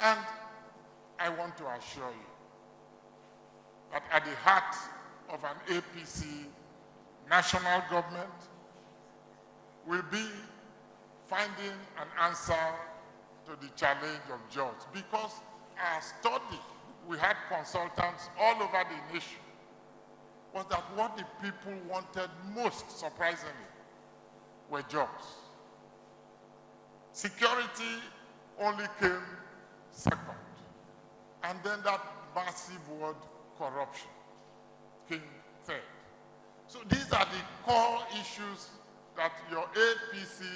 And I want to assure you that at the heart of an APC national government will be finding an answer to the challenge of jobs. Because our study, we had consultants all over the nation, was that what the people wanted most, surprisingly, were jobs. Security only came second. And then that massive word, corruption, came third. So these are the core issues that your APC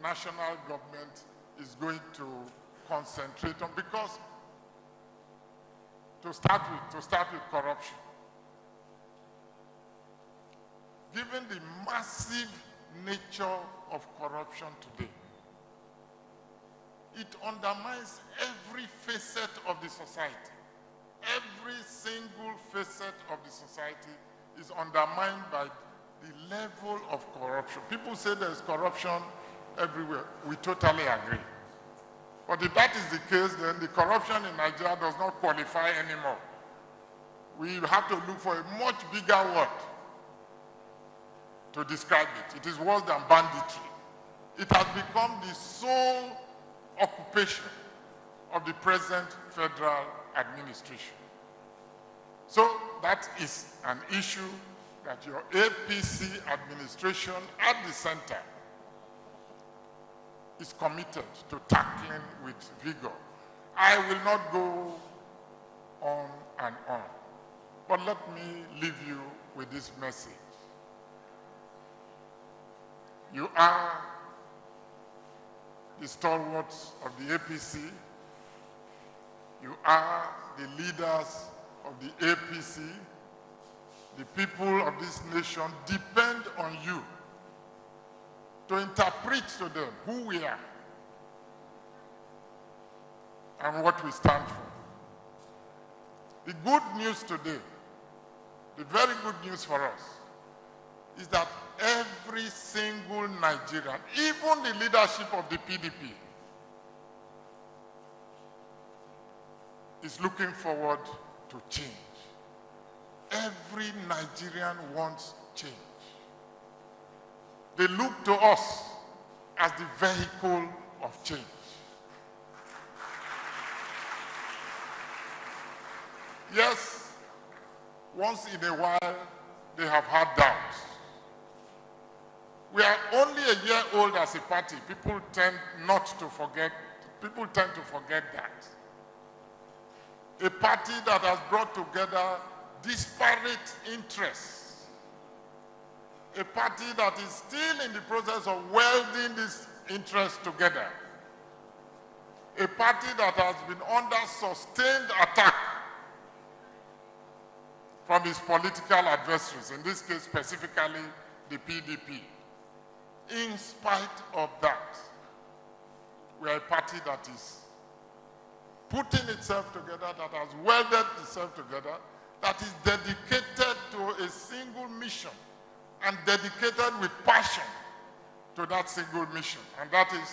national government is going to concentrate on, because to start with corruption, given the massive nature of corruption today, it undermines every facet of the society. Every single facet of the society is undermined by the level of corruption. People say there's corruption everywhere. We totally agree. But if that is the case, then the corruption in Nigeria does not qualify anymore. We have to look for a much bigger word to describe it. It is worse than banditry. It has become the sole occupation of the present federal administration. So that is an issue that your APC administration at the center is committed to tackling with vigor. I will not go on and on, but let me leave you with this message. You are the stalwarts of the APC. You are the leaders of the APC. The people of this nation depend on you to interpret to them who we are and what we stand for. The good news today, the very good news for us, is that every single Nigerian, even the leadership of the PDP, is looking forward to change. Every Nigerian wants change. They look to us as the vehicle of change. Yes, once in a while, they have had doubts. We are only a year old as a party. People tend to forget that. A party that has brought together disparate interests. A party that is still in the process of welding these interests together. A party that has been under sustained attack from its political adversaries, in this case specifically the PDP. In spite of that, we are a party that is putting itself together, that has welded itself together, that is dedicated to a single mission and dedicated with passion to that single mission. And that is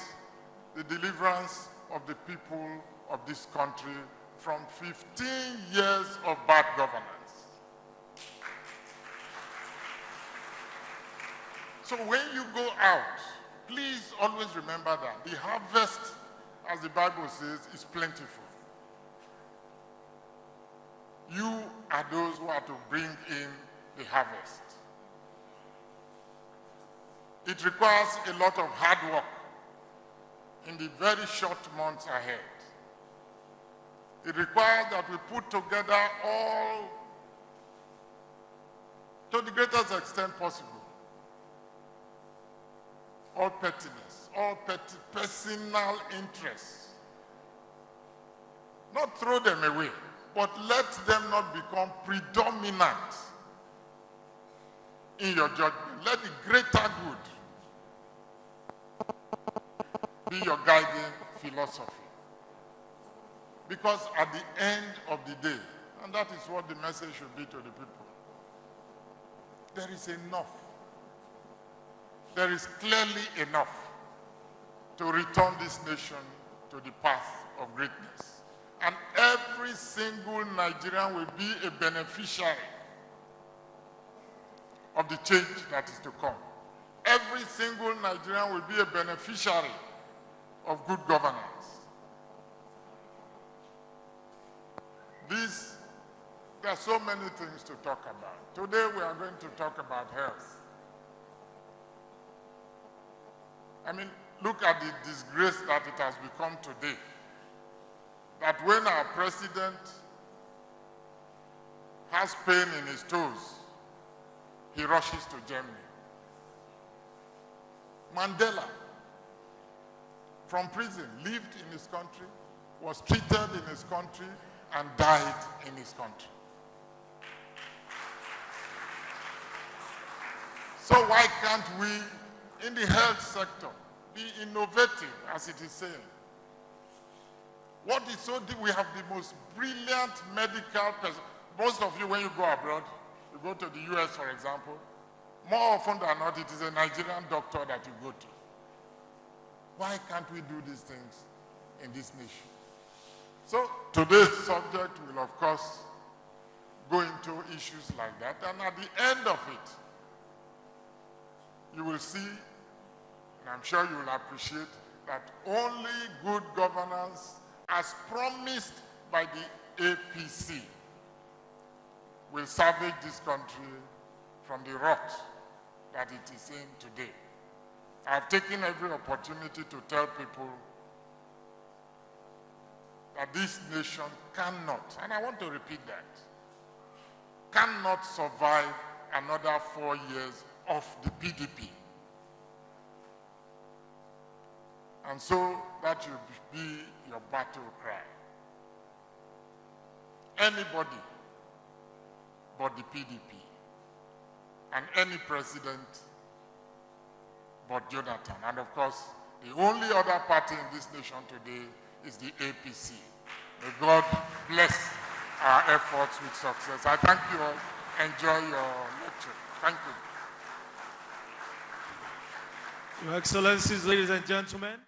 the deliverance of the people of this country from 15 years of bad governance. So when you go out, please always remember that the harvest, as the Bible says, is plentiful. You are those who are to bring in the harvest. It requires a lot of hard work in the very short months ahead. It requires that we put together all, to the greatest extent possible, all pettiness, all personal interests. Not throw them away, but let them not become predominant in your judgment. Let the greater good be your guiding philosophy. Because at the end of the day, and that is what the message should be to the people, there is enough. There is clearly enough to return this nation to the path of greatness. And every single Nigerian will be a beneficiary of the change that is to come. Every single Nigerian will be a beneficiary of good governance. There are so many things to talk about. Today we are going to talk about health. I mean, look at the disgrace that it has become today. That when our president has pain in his toes, he rushes to Germany. Mandela, from prison, lived in his country, was treated in his country, and died in his country. So why can't we, in the health sector, be innovative, as it is saying? What is so deep? We have the most brilliant medical person. Most of you, when you go abroad, you go to the US, for example, more often than not, it is a Nigerian doctor that you go to. Why can't we do these things in this nation? So today's subject will, of course, go into issues like that. And at the end of it, you will see, and I'm sure you will appreciate, that only good governance, as promised by the APC, will salvage this country from the rot that it is in today. I've taken every opportunity to tell people that this nation cannot, and I want to repeat that, cannot survive another 4 years of the PDP. And so that should be your battle cry. Anybody but the PDP, and any president but Jonathan. And of course, the only other party in this nation today is the APC. May God bless our efforts with success. I thank you all. Enjoy your lecture. Thank you. Your Excellencies, ladies and gentlemen.